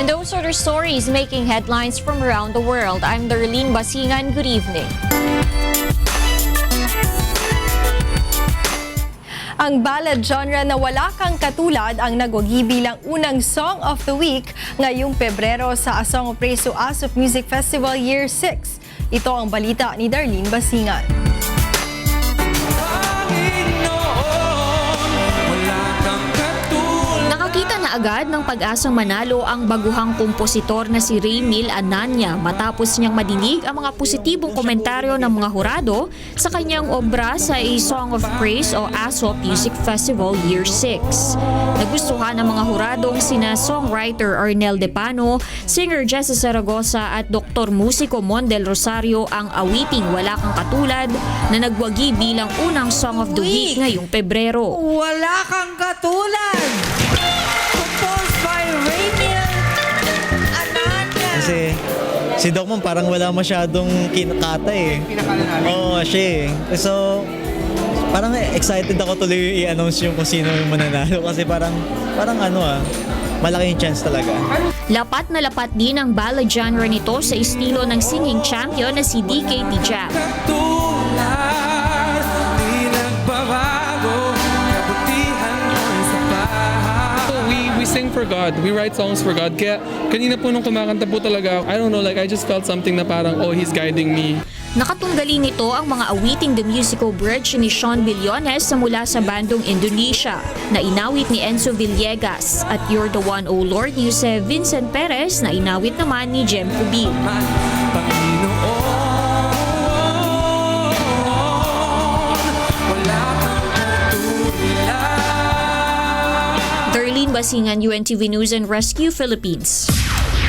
And those are the stories making headlines from around the world. I'm Darlene Basingan. Good evening. Ang ballad genre na wala kang katulad ang nagwagi bilang unang Song of the Week ngayong Pebrero sa A Song of Praise to Us of Music Festival Year 6. Ito ang balita ni Darlene Basingan. Nakakita na agad ng pag-asang manalo ang baguhang kompositor na si Raymil Ananya matapos niyang madinig ang mga positibong komentaryo ng mga hurado sa kanyang obra sa A Song of Praise o ASOP Music Festival Year 6. Nagustuhan ng mga huradong sina songwriter Arnel Depano, singer Jessa Zaragoza at Dr. Musiko Mon del Rosario ang awiting Wala Kang Katulad na nagwagi bilang unang Song of the Week ngayong Pebrero. Wala Kang Katulad! Composed by Raymil Ananya. Kasi si Doc Mon parang wala masyadong kinakata eh. Oo, siya eh. So, parang excited ako tuloy i-announce yung kung sino yung mananalo kasi parang malaki yung chance talaga. Lapat na lapat din ang ballad genre nito sa estilo ng singing champion na si DKT Jam. We sing for God. We write songs for God. Kaya kanina po nung kumakanta po talaga, I don't know, like I just felt something na parang, oh, He's guiding me. Nakatunggali nito ang mga awiting The Musical Bridge ni Sean Billones na mula sa bandong Indonesia na inawit ni Enzo Villegas at You're the One, Oh Lord ni Jose Vincent Perez na inawit naman ni Jem Cubil. Darlene Basingan, UNTV News and Rescue, Philippines.